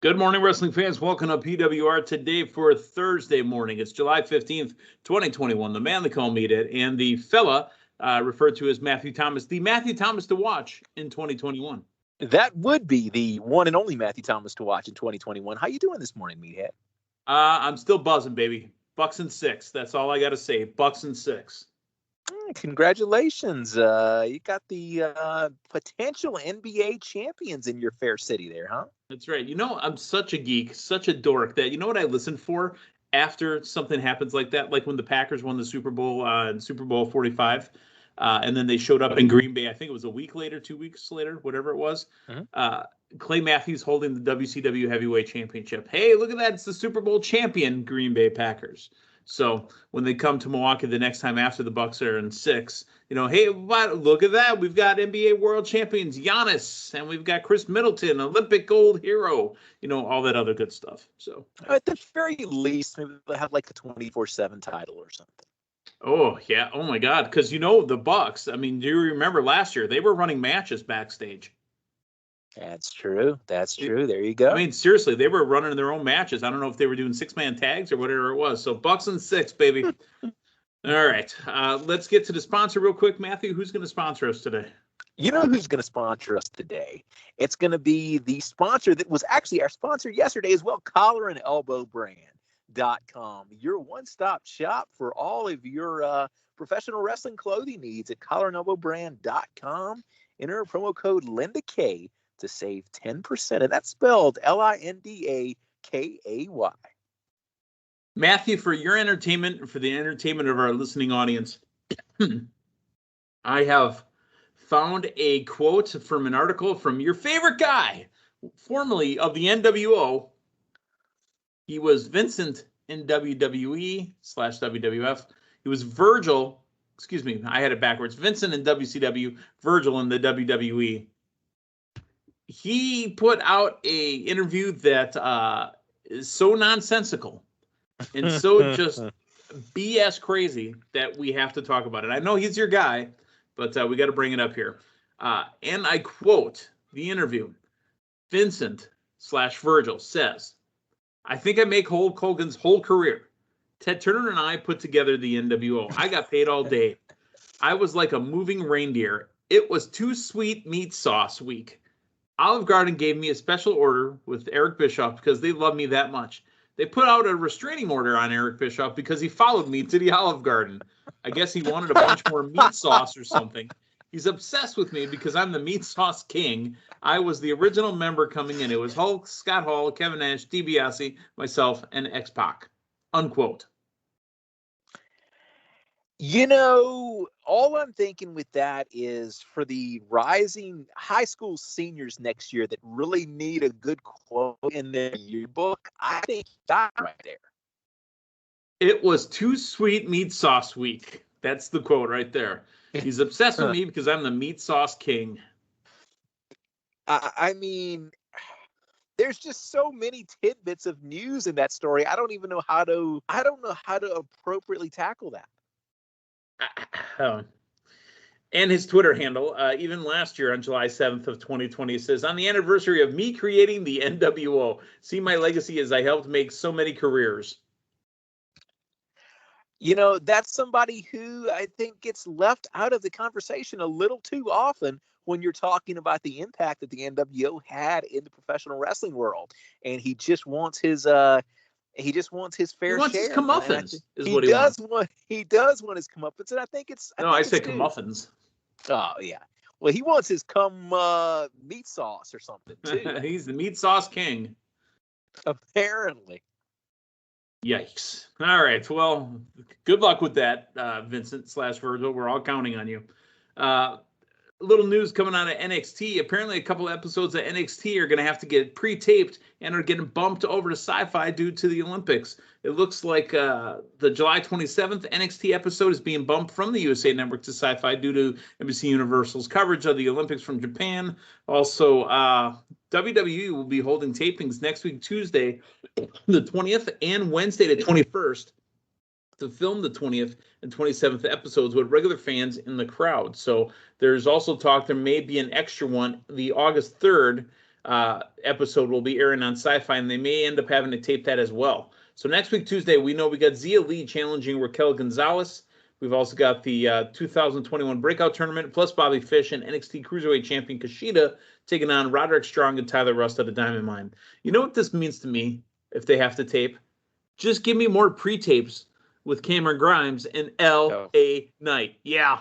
Good morning, wrestling fans. Welcome to PWR today for Thursday morning. It's July 15th, 2021. The man they call Meathead and the fella referred to as Matthew Thomas, the Matthew Thomas to watch in 2021. That would be the one and only Matthew Thomas to watch in 2021. How you doing this morning, Meathead? I'm still buzzing, baby. Bucks and 6. That's all I got to say. Bucks and 6. Congratulations. You got the potential NBA champions in your fair city there, huh? That's right. You know, I'm such a geek, such a dork that, you know what I listen for after something happens like that? Like when the Packers won the Super Bowl in Super Bowl 45, and then they showed up in Green Bay. I think it was a week later, 2 weeks later, whatever it was. Clay Matthews holding the WCW Heavyweight Championship. Hey, look at that. It's the Super Bowl champion Green Bay Packers. So when they come to Milwaukee the next time after the Bucks are in 6, you know, hey, look at that. We've got NBA world champions Giannis, and we've got Chris Middleton, Olympic gold hero, you know, all that other good stuff. So at the very least, maybe they'll have like the 24/7 title or something. Oh, yeah. Oh, my God. Because, you know, the Bucks, I mean, do you remember last year? They were running matches backstage. That's true. That's true. There you go. I mean, seriously, they were running their own matches. I don't know if they were doing 6-man tags or whatever it was. So Bucks and 6, baby. All right. Let's get to the sponsor real quick. Matthew, who's going to sponsor us today? You know who's going to sponsor us today? It's going to be the sponsor that was actually our sponsor yesterday as well, collarandelbowbrand.com. Your one-stop shop for all of your professional wrestling clothing needs at collarandelbowbrand.com. Enter promo code LindaK to save 10%, and that's spelled LINDAKAY. Matthew, for your entertainment, for the entertainment of our listening audience, I have found a quote from an article from your favorite guy, formerly of the NWO. He was Vincent in WWE/WWF. He was Virgil, excuse me, I had it backwards. Vincent in WCW, Virgil in the WWE. He put out a interview that is so nonsensical and so just BS crazy that we have to talk about it. I know he's your guy, but we got to bring it up here. And I quote the interview. Vincent/Virgil says, "I think I make Hulk Hogan's whole career. Ted Turner and I put together the NWO. I got paid all day. I was like a moving reindeer. It was too sweet meat sauce week. Olive Garden gave me a special order with Eric Bischoff because they love me that much. They put out a restraining order on Eric Bischoff because he followed me to the Olive Garden. I guess he wanted a bunch more meat sauce or something. He's obsessed with me because I'm the meat sauce king. I was the original member coming in. It was Hulk, Scott Hall, Kevin Nash, DiBiase, myself, and X-Pac." Unquote. You know, all I'm thinking with that is for the rising high school seniors next year that really need a good quote in their yearbook, I think that right there. It was too sweet meat sauce week. That's the quote right there. He's obsessed with me because I'm the meat sauce king. I mean, there's just so many tidbits of news in that story. I don't know how to appropriately tackle that. And his Twitter handle, even last year on July 7th of 2020, says, "On the anniversary of me creating the NWO, see my legacy as I helped make so many careers." You know, that's somebody who I think gets left out of the conversation a little too often when you're talking about the impact that the NWO had in the professional wrestling world. And he just wants his fair He wants share. his comeuppance, is what he does want. He does want his comeuppance, and I think it's. I say comeuppance. Oh yeah. Well, he wants his meat sauce or something too. He's the meat sauce king. Apparently. Yikes. All right. Well, good luck with that, Vincent/Virgil. We're all counting on you. Little news coming out of NXT. Apparently, a couple episodes of NXT are going to have to get pre-taped and are getting bumped over to Sci-Fi due to the Olympics. It looks like the July 27th NXT episode is being bumped from the USA Network to Sci-Fi due to NBC Universal's coverage of the Olympics from Japan. Also, WWE will be holding tapings next week, Tuesday, the 20th, and Wednesday, the 21st. To film the 20th and 27th episodes with regular fans in the crowd. So there's also talk there may be an extra one the August 3rd episode will be airing on Sci-Fi, and they may end up having to tape that as well. So next week, Tuesday, we know we got Zia Lee challenging Raquel Gonzalez. We've also got the 2021 Breakout Tournament, plus Bobby Fish and NXT Cruiserweight Champion Kushida taking on Roderick Strong and Tyler Rust of the Diamond Mine. You know what this means to me if they have to tape? Just give me more pre-tapes with Cameron Grimes and L.A. Knight. Yeah.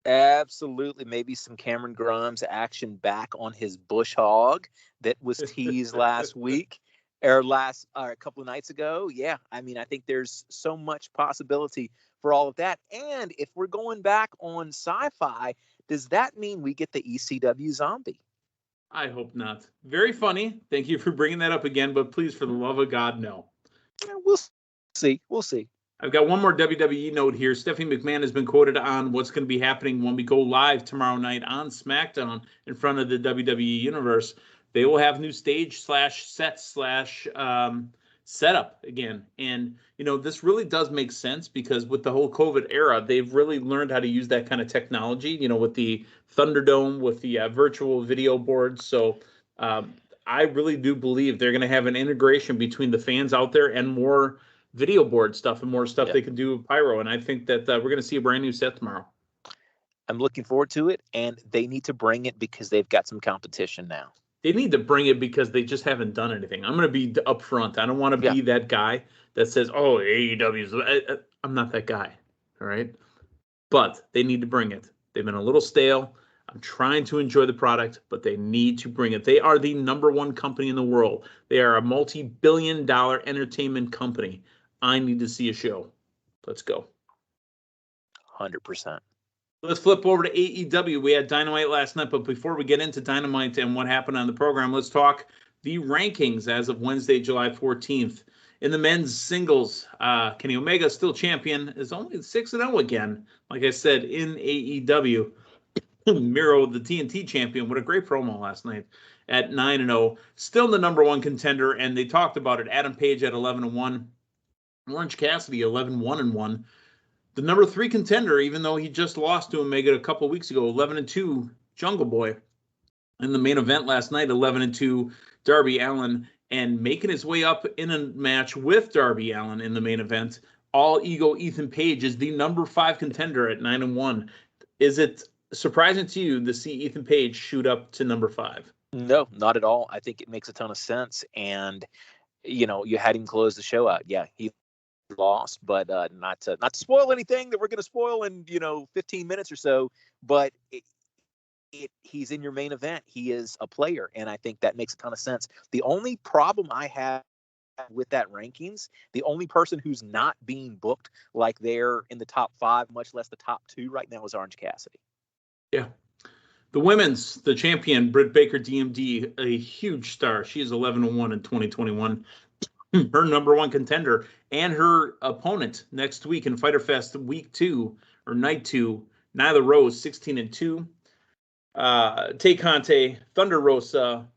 Absolutely. Maybe some Cameron Grimes action back on his bush hog that was teased last week or a couple of nights ago. Yeah. I mean, I think there's so much possibility for all of that. And if we're going back on Sci-Fi, does that mean we get the ECW zombie? I hope not. Very funny. Thank you for bringing that up again, but please, for the love of God, no. Yeah, we'll see. We'll see. I've got one more WWE note here. Stephanie McMahon has been quoted on what's going to be happening when we go live tomorrow night on SmackDown in front of the WWE Universe. They will have new stage /set/setup again. And, you know, this really does make sense because with the whole COVID era, they've really learned how to use that kind of technology, you know, with the Thunderdome, with the virtual video boards. So I really do believe they're going to have an integration between the fans out there and more video board stuff and more stuff they can do with pyro. And I think that we're going to see a brand new set tomorrow. I'm looking forward to it. And they need to bring it because they've got some competition now. They need to bring it because they just haven't done anything. I'm going to be upfront. I don't want to be that guy that says, oh, AEW. I'm not that guy. All right. But they need to bring it. They've been a little stale. I'm trying to enjoy the product, but they need to bring it. They are the #1 company in the world. They are a multi-billion-dollar entertainment company. I need to see a show. Let's go. 100%. Let's flip over to AEW. We had Dynamite last night, but before we get into Dynamite and what happened on the program, let's talk the rankings as of Wednesday, July 14th. In the men's singles, Kenny Omega, still champion, is only 6-0 again. Like I said, in AEW. Miro, the TNT champion, what a great promo last night at 9-0. Still the #1 contender, and they talked about it. Adam Page at 11-1. Orange Cassidy 11-1. The #3 contender, even though he just lost to Omega a couple weeks ago, 11-2, Jungle Boy. In the main event last night, 11-2, Darby Allin, and making his way up in a match with Darby Allin in the main event. All Ego Ethan Page is the #5 contender at 9-1. Is it surprising to you to see Ethan Page shoot up to #5? No, not at all. I think it makes a ton of sense. And, you know, you had him close the show out. Yeah, he lost, but not to spoil anything that we're going to spoil in, 15 minutes or so. But he's in your main event. He is a player. And I think that makes a ton of sense. The only problem I have with that rankings, the only person who's not being booked like they're in the top 5, much less the top 2 right now, is Orange Cassidy. Yeah. The women's, the champion, Britt Baker, DMD, a huge star. She is 11-1 in 2021. Her #1 contender and her opponent next week in Fyter Fest week 2 or night 2, Nyla Rose, 16-2. Tay Conte, Thunder Rosa,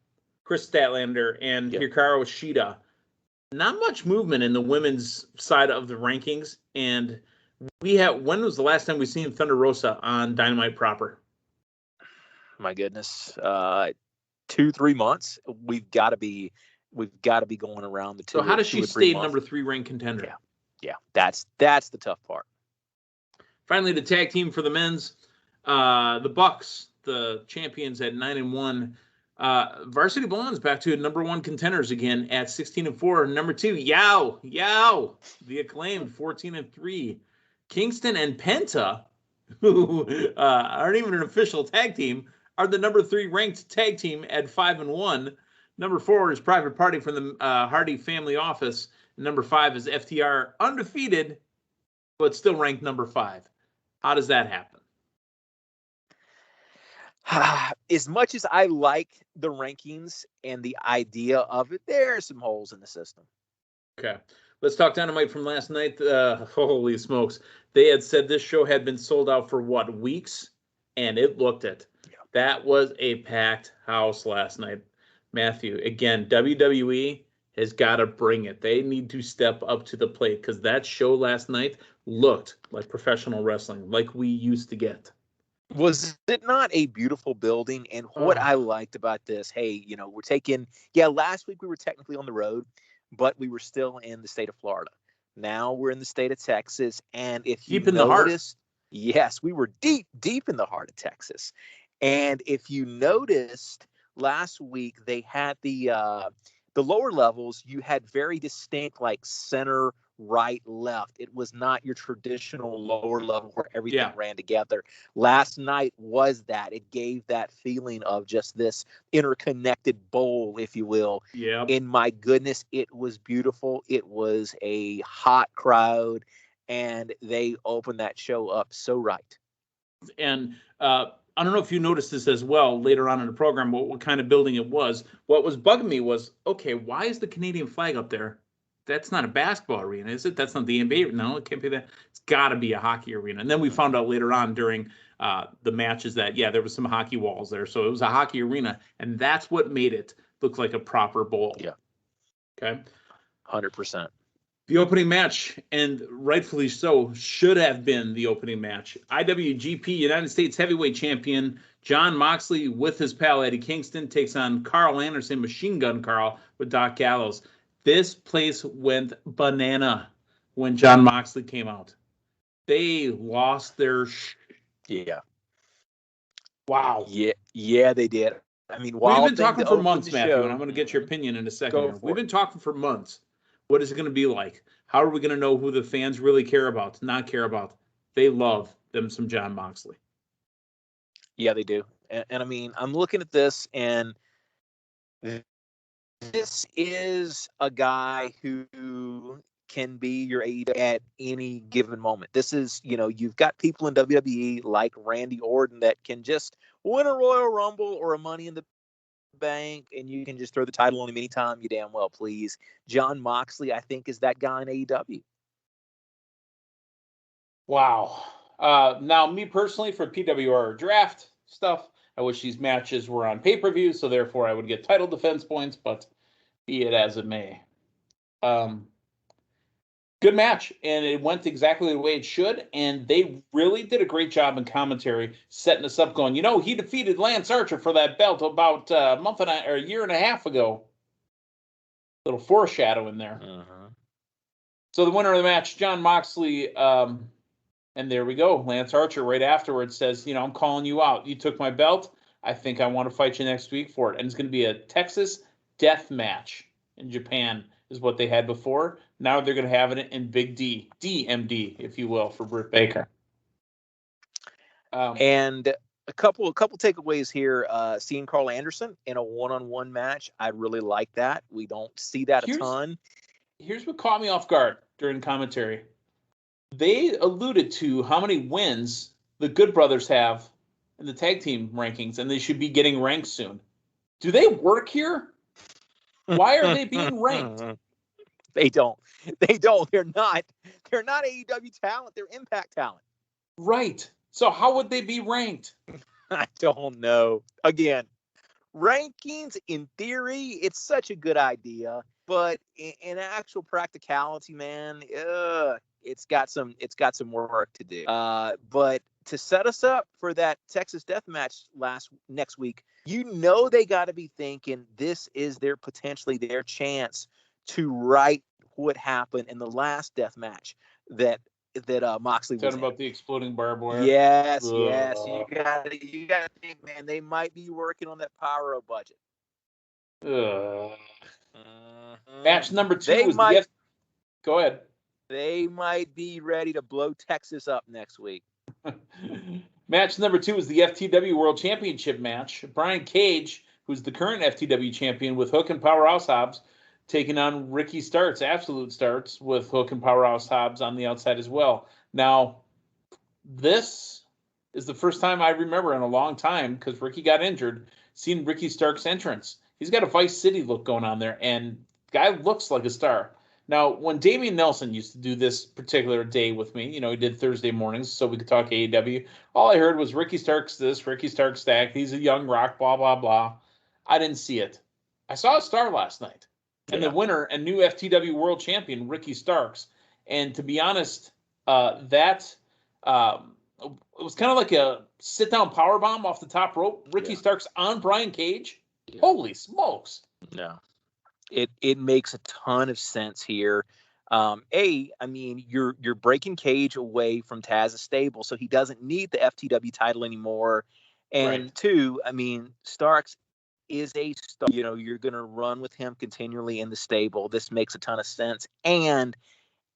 Chris Statlander, and Hikaru Shida. Not much movement in the women's side of the rankings. And when was the last time we seen Thunder Rosa on Dynamite proper? My goodness, 2-3 months. We've got to be going around the 2. So how does she stay #3 ranked contender? Yeah, that's the tough part. Finally, the tag team for the men's, the Bucks, the champions at 9-1. Varsity Blondes back to #1 contenders again at 16-4. #2, Yow, the Acclaimed, 14-3. Kingston and Penta, who aren't even an official tag team, are the #3 ranked tag team at 5-1. #4 is Private Party from the Hardy Family Office. #5 is FTR, undefeated, but still ranked #5. How does that happen? As much as I like the rankings and the idea of it, there are some holes in the system. Okay. Let's talk Dynamite from last night. Holy smokes. They had said this show had been sold out for, weeks? And it looked it. Yeah. That was a packed house last night. Matthew, again, WWE has got to bring it. They need to step up to the plate because that show last night looked like professional wrestling, like we used to get. Was it not a beautiful building? And what I liked about this, hey, we're last week we were technically on the road, but we were still in the state of Florida. Now we're in the state of Texas. And if you Deep in the heart. yes, we were deep, deep in the heart of Texas. And if you noticed last week, they had the lower levels, you had very distinct like center, right, left. It was not your traditional lower level where everything ran together. Last night was that. It gave that feeling of just this interconnected bowl, if you will. Yeah. And my goodness, it was beautiful. It was a hot crowd, and they opened that show up so right. And I don't know if you noticed this as well later on in the program, what kind of building it was. What was bugging me was, okay, why is the Canadian flag up there? That's not a basketball arena, is it? That's not the NBA. No, it can't be that. It's got to be a hockey arena. And then we found out later on during the matches that, there was some hockey walls there. So it was a hockey arena. And that's what made it look like a proper bowl. Yeah. Okay. 100%. The opening match, and rightfully so, should have been the opening match. IWGP United States Heavyweight Champion Jon Moxley with his pal Eddie Kingston takes on Carl Anderson, Machine Gun Carl, with Doc Gallows. This place went banana when Jon Moxley came out. They lost their Yeah. Wow. Yeah, they did. I mean, we've been talking for months, Matthew, and I'm going to get your opinion in a second. We've been talking for months. What is it going to be like? How are we going to know who the fans really care about, not care about? They love them some Jon Moxley. Yeah, they do. And I mean, I'm looking at this, and this is a guy who can be your AEW at any given moment. This is, you've got people in WWE like Randy Orton that can just win a Royal Rumble or a Money in the Bank, and you can just throw the title on him anytime you damn well please. Jon Moxley, I think, is that guy in AEW. Wow. Now, me personally, for PWR draft stuff, I wish these matches were on pay-per-view, so therefore I would get title defense points, but be it as it may. Good match, and it went exactly the way it should, and they really did a great job in commentary setting us up going, he defeated Lance Archer for that belt about a year and a half ago. Little foreshadowing there. Uh-huh. So the winner of the match, Jon Moxley, and there we go. Lance Archer right afterwards says, I'm calling you out. You took my belt. I think I want to fight you next week for it. And it's going to be a Texas death match in Japan is what they had before. Now they're going to have it in Big D, DMD, if you will, for Britt Baker. And a couple takeaways here. Seeing Carl Anderson in a one-on-one match, I really like that. We don't see that a ton. Here's what caught me off guard during commentary. They alluded to how many wins the Good Brothers have in the tag team rankings, and they should be getting ranked soon. Do they work here? Why are they being ranked? They don't. They're not AEW talent. They're Impact talent. Right. So how would they be ranked? I don't know. Again, rankings in theory, it's such a good idea, but in actual practicality, man, it's got some work to do. But to set us up for that Texas Death Match next week, they got to be thinking this is potentially their chance to right what happened in the last death match that Moxley was talking about the exploding barbed wire. Yes. You got to think, man, they might be working on that pyro budget. Match number 2 Go ahead. They might be ready to blow Texas up next week. Match number 2 is the FTW World Championship match. Brian Cage, who's the current FTW champion with Hook and Powerhouse Hobbs, taking on Ricky Starks, Absolute Starks, with Hook and Powerhouse Hobbs on the outside as well. Now, this is the first time I remember in a long time, because Ricky got injured, seeing Ricky Starks' entrance. He's got a Vice City look going on there, and the guy looks like a star. Now, when Damian Nelson used to do this particular day with me, he did Thursday mornings so we could talk AEW, all I heard was Ricky Starks this, Ricky Starks that, he's a young rock, blah, blah, blah. I didn't see it. I saw a star last night. And the winner and new FTW World Champion, Ricky Starks. And to be honest, it was kind of like a sit-down powerbomb off the top rope. Ricky Starks on Brian Cage. Yeah. Holy smokes. No. It makes a ton of sense here. I mean, you're breaking Cage away from Taz's stable, so he doesn't need the FTW title anymore. And two, I mean, Starks is a star. You know, you're going to run with him continually in the stable. This makes a ton of sense. And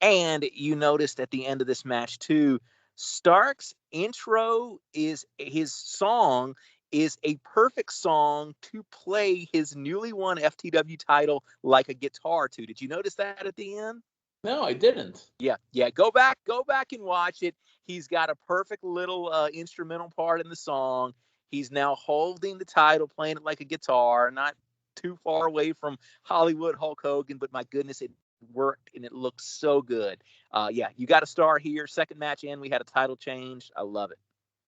you noticed at the end of this match too, Starks' intro is his song is a perfect song to play his newly won FTW title like a guitar to. Did you notice that at the end? No, I didn't. Yeah. Go back and watch it. He's got a perfect little instrumental part in the song. He's now holding the title, playing it like a guitar, not too far away from Hollywood Hulk Hogan, but my goodness, it worked and it looked so good. You got a star here. Second match in, we had a title change. I love it.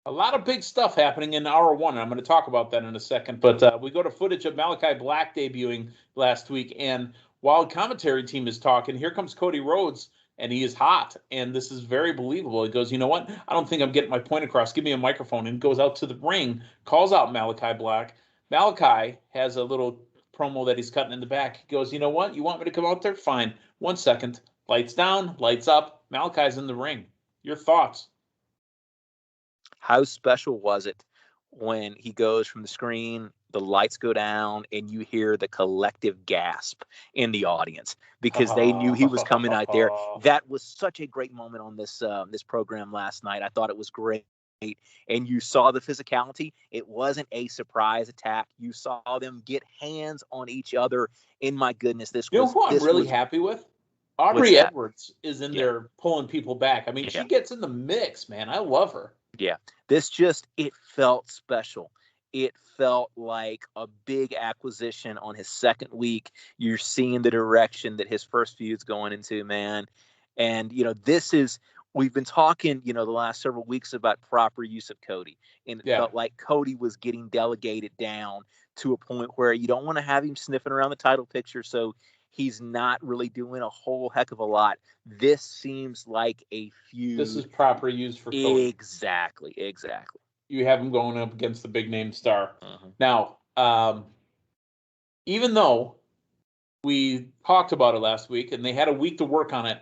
A lot of big stuff happening in hour one. I'm going to talk about that in a second. But we go to footage of Malachi Black debuting last week. And while the commentary team is talking, here comes Cody Rhodes, and he is hot. And this is very believable. He goes, you know what? I don't think I'm getting my point across. Give me a microphone. And goes out to the ring, calls out Malachi Black. Malachi has a little promo that he's cutting in the back. He goes, you know what? You want me to come out there? Fine. 1 second. Lights down, lights up. Malachi's in the ring. Your thoughts? How special was it when he goes from the screen, the lights go down, and you hear the collective gasp in the audience because they knew he was coming out there? That was such a great moment on this program last night. I thought it was great. And you saw the physicality. It wasn't a surprise attack. You saw them get hands on each other. And my goodness, this you was... know who I'm really happy with? Aubrey Edwards is in there pulling people back. I mean, she gets in the mix, man. I love her. Yeah, it felt special. It felt like a big acquisition on his second week. You're seeing the direction that his first feud's going into, man. And, we've been talking, the last several weeks about proper use of Cody. And it felt like Cody was getting delegated down to a point where you don't want to have him sniffing around the title picture. So he's not really doing a whole heck of a lot. This seems like a feud. This is proper use for Cody. Exactly. You have him going up against the big name star. Now, even though we talked about it last week and they had a week to work on it,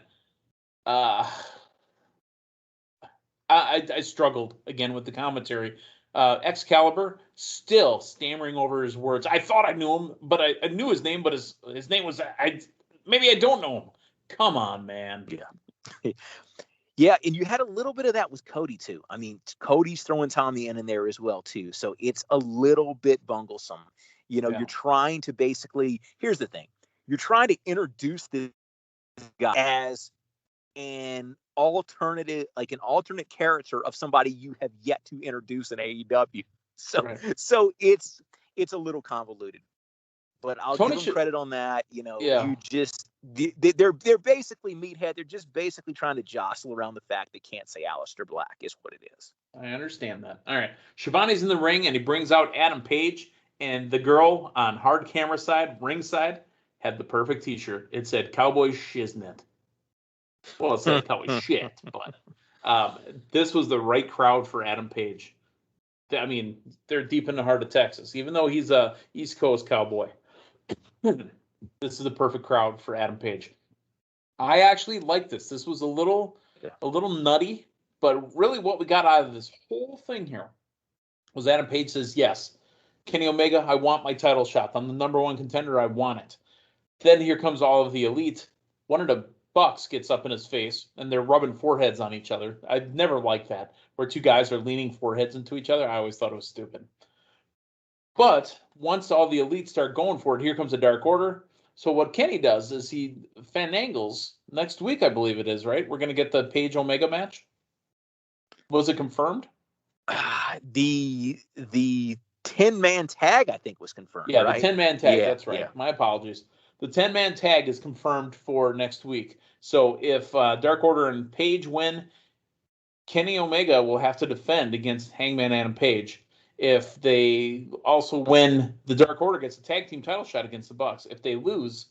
I struggled again with the commentary. Excalibur still stammering over his words. I thought I knew him, but I knew his name, but his name was maybe I don't know him. Come on, man. Yeah. Yeah, and you had a little bit of that with Cody too. I mean, Cody's throwing Tommy in there as well too. So it's a little bit bunglesome. You're trying to basically, here's the thing. You're trying to introduce this guy as an alternate character of somebody you have yet to introduce in AEW. So it's a little convoluted, but I'll give them credit on that. You just they're basically Meathead. They're just basically trying to jostle around the fact they can't say Aleister Black is what it is. I understand that. All right, Shivani's in the ring and he brings out Adam Page, and the girl on hard camera side, ring side, had the perfect T-shirt. It said "Cowboy Shiznit." Well, it said cowboy shit, but this was the right crowd for Adam Page. I mean, they're deep in the heart of Texas, even though he's a East Coast cowboy. This is the perfect crowd for Adam Page. I actually like this. This was a little nutty, but really what we got out of this whole thing here was Adam Page says, yes, Kenny Omega, I want my title shot. I'm the number one contender. I want it. Then here comes all of the elite. One of the Bucks gets up in his face, and they're rubbing foreheads on each other. I've never liked that, where two guys are leaning foreheads into each other. I always thought it was stupid. But once all the elites start going for it, here comes the Dark Order. So what Kenny does is he finagles next week, I believe it is, right? We're going to get the Page Omega match. Was it confirmed? The 10-man tag, I think, was confirmed. Yeah, right? The 10-man tag. Yeah, that's right. Yeah. My apologies. The 10-man tag is confirmed for next week. So if Dark Order and Page win, Kenny Omega will have to defend against Hangman Adam Page. If they also win, the Dark Order gets a tag team title shot against the Bucks. If they lose,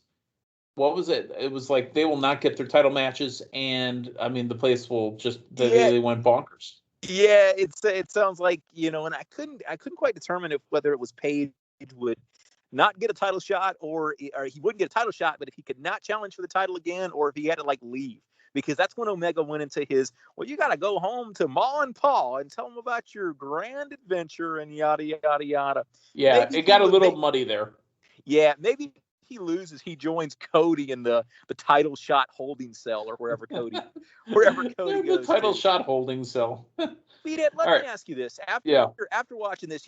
what was it? It was like they will not get their title matches, and I mean the place will just they went bonkers. Yeah, it sounds like, and I couldn't quite determine whether it was Page would not get a title shot or he wouldn't get a title shot, but if he could not challenge for the title again, or if he had to leave, because that's when Omega went into his, well, you got to go home to Ma and Pa and tell them about your grand adventure and yada yada yada. Yeah, it got a little muddy there. Yeah, maybe he loses, he joins Cody in the title shot holding cell or wherever Cody goes. The title shot holding cell. Meathead, let me ask you this. After watching this,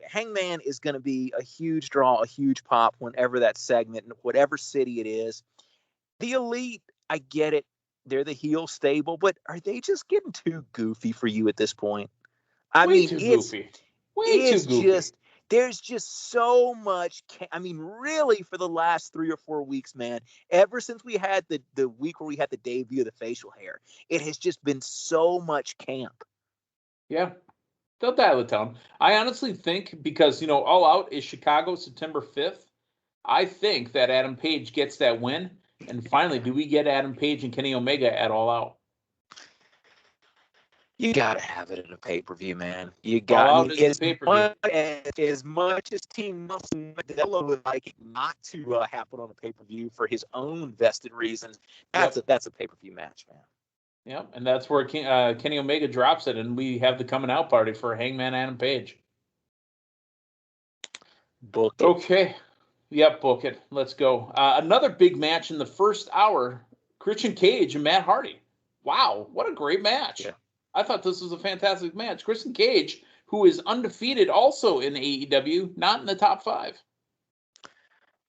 Hangman is going to be a huge draw, a huge pop whenever that segment, in whatever city it is. The Elite, I get it. They're the heel stable, but are they just getting too goofy for you at this point? Way too goofy. There's just so much. Really, for the last 3 or 4 weeks, man, ever since we had the week where we had the debut of the facial hair, it has just been so much camp. Yeah, they'll dial it down. I honestly think, because, All Out is Chicago, September 5th, I think that Adam Page gets that win. And finally, do we get Adam Page and Kenny Omega at All Out? You gotta have it in a pay-per-view, man. You got as much as Team Nelson Mandela would like it not to happen on a pay-per-view for his own vested reasons. That's a pay-per-view match, man. Yeah, and that's where Kenny Omega drops it, and we have the coming out party for Hangman Adam Page. Book it. Okay. Yep, book it. Let's go. Another big match in the first hour, Christian Cage and Matt Hardy. Wow, what a great match. Yeah. I thought this was a fantastic match. Christian Cage, who is undefeated also in AEW, not in the top 5.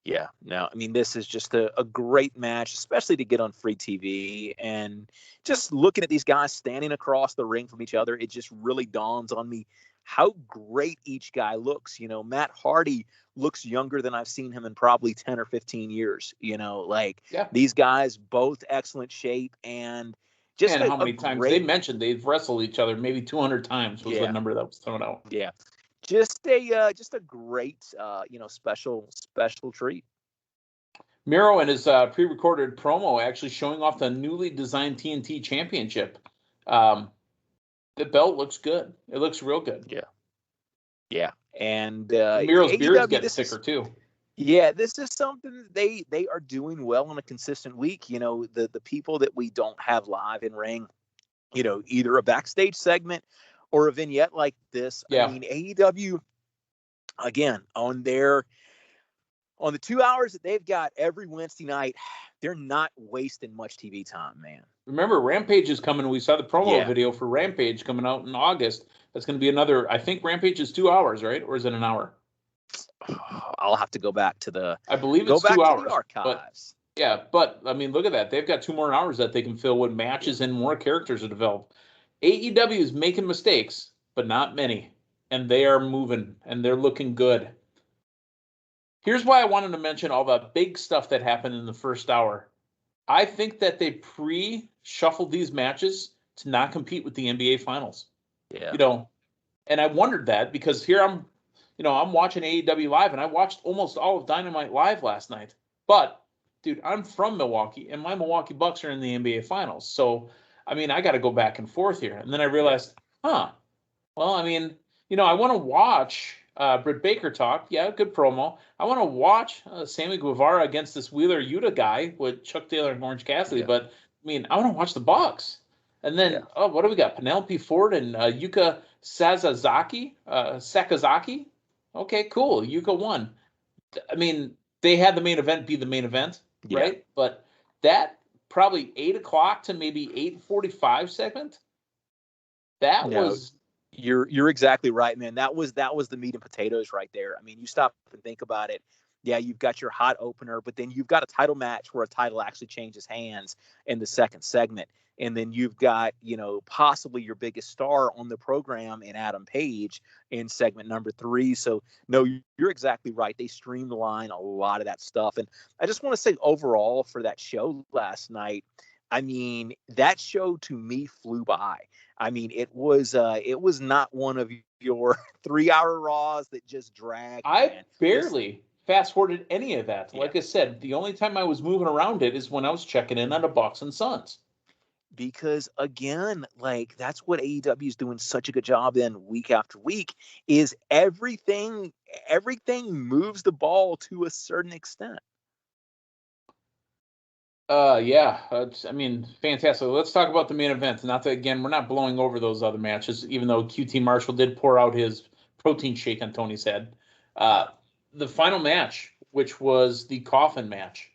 Yeah, no, this is just a great match, especially to get on free TV. And just looking at these guys standing across the ring from each other, it just really dawns on me how great each guy looks. Matt Hardy looks younger than I've seen him in probably 10 or 15 years. These guys, both excellent shape, and just how many times they mentioned they've wrestled each other, maybe 200 times was the number that was thrown out. Yeah. Just a great, special treat. Miro and his pre-recorded promo actually showing off the newly designed TNT Championship. The belt looks good. It looks real good. Yeah. Yeah. And Miro's beard's getting thicker too. Yeah, this is something they are doing well on a consistent week. The people that we don't have live in ring, either a backstage segment or a vignette like this. Yeah. AEW, again, on the 2 hours that they've got every Wednesday night, they're not wasting much TV time, man. Remember, Rampage is coming. We saw the promo video for Rampage coming out in August. That's going to be another, I think Rampage is 2 hours, right? Or is it an hour? I'll have to go back to I believe it's 2 hours. To the archives. But look at that. They've got 2 more hours that they can fill with matches and more characters to develop. AEW is making mistakes, but not many. And they are moving, and they're looking good. Here's why I wanted to mention all the big stuff that happened in the first hour. I think that they pre-shuffled these matches to not compete with the NBA Finals. Yeah. And I wondered that because here I'm watching AEW live, and I watched almost all of Dynamite live last night. But, dude, I'm from Milwaukee, and my Milwaukee Bucks are in the NBA Finals. So, I got to go back and forth here. And then I realized, I want to watch Britt Baker talk. Yeah, good promo. I want to watch Sammy Guevara against this Wheeler Yuta guy with Chuck Taylor and Orange Cassidy. Yeah. But, I want to watch the Bucks. And then, what do we got? Penelope Ford and Yuka Sakazaki. Okay, cool. Yuka won. They had the main event be the main event, right? But that probably 8 o'clock to maybe 8:45 segment. You're exactly right, man. That was the meat and potatoes right there. You stop and think about it. Yeah, you've got your hot opener, but then you've got a title match where a title actually changes hands in the second segment. And then you've got, possibly your biggest star on the program in Adam Page in segment number 3. So, no, you're exactly right. They streamline a lot of that stuff. And I just want to say overall for that show last night, that show to me flew by. It was not one of your 3-hour Raws that just dragged. I barely fast-forwarded any of that. Like I said, the only time I was moving around it is when I was checking in on the Bucks and Suns. because again, like that's what AEW is doing such a good job in week after week is everything moves the ball to a certain extent. Yeah, fantastic. Let's talk about the main event. Not that, again, we're not blowing over those other matches, even though QT Marshall did pour out his protein shake on Tony's head. The final match, which was the coffin match,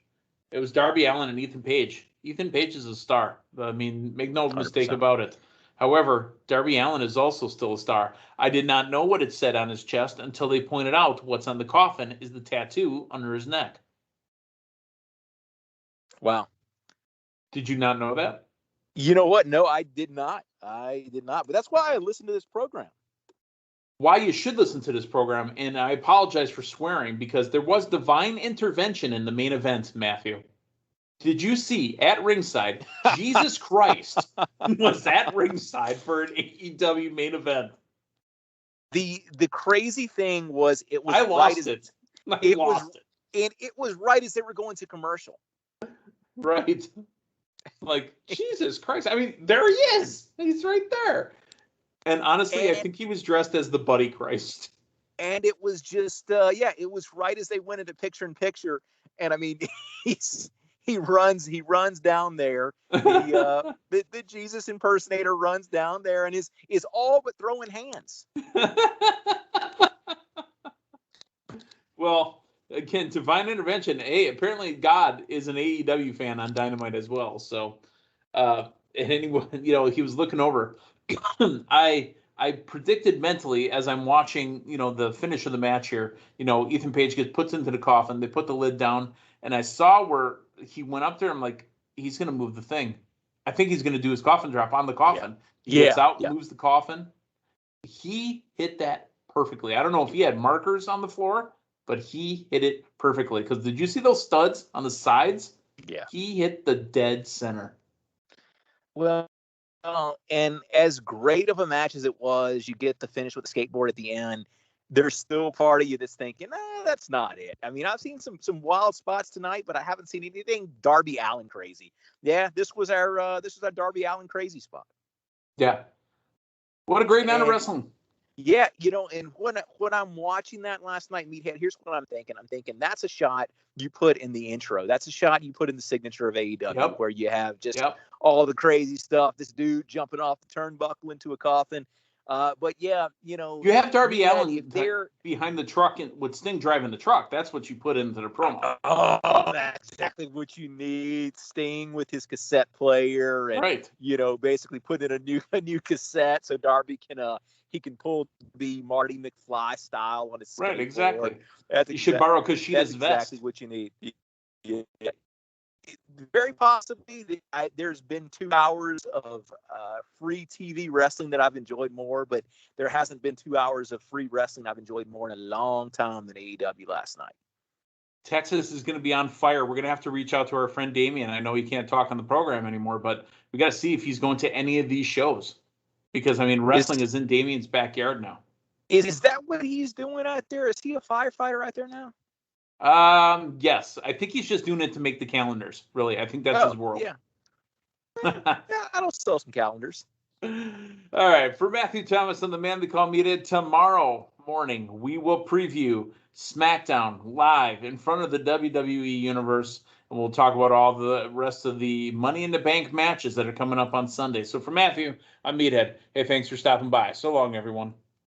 it was Darby Allin and Ethan Page. Ethan Page is a star. I mean, make no mistake 100%. about it. However, Darby Allin is also still a star. I did not know what it said on his chest until they pointed out what's on the coffin is the tattoo under his neck. Wow. Did you not know that? You know what? No, I did not. But that's why I listened to this program. Why you should listen to this program, and I apologize for swearing because there was divine intervention in the main event, Matthew. Did you see at ringside, Jesus Christ was at ringside for an AEW main event? The crazy thing was it was I lost it. And it was right as they were going to commercial. Right. Like, Jesus Christ. I mean, there he is. He's right there. And honestly, I think he was dressed as the Buddy Christ. And it was just, it was right as they went into picture in picture. And I mean, he runs down there. The Jesus impersonator runs down there and is all but throwing hands. Well, again, divine intervention. Hey, apparently God is an AEW fan on Dynamite as well. So, and anyone, he was looking over. I predicted mentally as I'm watching, the finish of the match here. Ethan Page gets puts into the coffin. They put the lid down, and I saw where he went up there. I'm like, he's gonna move the thing. I think he's gonna do his coffin drop on the coffin. Yeah. He gets out, moves the coffin. He hit that perfectly. I don't know if he had markers on the floor, but he hit it perfectly. Because did you see those studs on the sides? Yeah. He hit the dead center. Well, and as great of a match as it was, you get the finish with the skateboard at the end. There's still a part of you that's thinking, that's not it. I mean, I've seen some wild spots tonight, but I haven't seen anything Darby Allin crazy. Yeah, this was our Darby Allin crazy spot. Yeah. What a great night of wrestling. Yeah, and when I'm watching that last night, Meathead, here's what I'm thinking. I'm thinking that's a shot you put in the intro. That's a shot you put in the signature of AEW, where you have just all the crazy stuff. This dude jumping off the turnbuckle into a coffin. But yeah, you have Darby Allin behind the truck and with Sting driving the truck. That's what you put into the promo. Oh, that's exactly what you need. Sting with his cassette player, and basically put in a new cassette so Darby can he can pull the Marty McFly style on his skateboard. Right, exactly. You should borrow Kushida's vest. That's exactly what you need. Yeah. Very possibly, there's been 2 hours of free TV wrestling that I've enjoyed more, but there hasn't been 2 hours of free wrestling I've enjoyed more in a long time than AEW last night. Texas is going to be on fire. We're going to have to reach out to our friend Damien. I know he can't talk on the program anymore, but we got to see if he's going to any of these shows. Because, wrestling is in Damien's backyard now. Is that what he's doing out there? Is he a firefighter out there now? Yes. I think he's just doing it to make the calendars, really. I think that's his world. Yeah. Yeah, I'll sell some calendars. All right. For Matthew Thomas and the man they call Meathead, tomorrow morning, we will preview SmackDown live in front of the WWE Universe. And we'll talk about all the rest of the Money in the Bank matches that are coming up on Sunday. So for Matthew, I'm Meathead. Hey, thanks for stopping by. So long, everyone.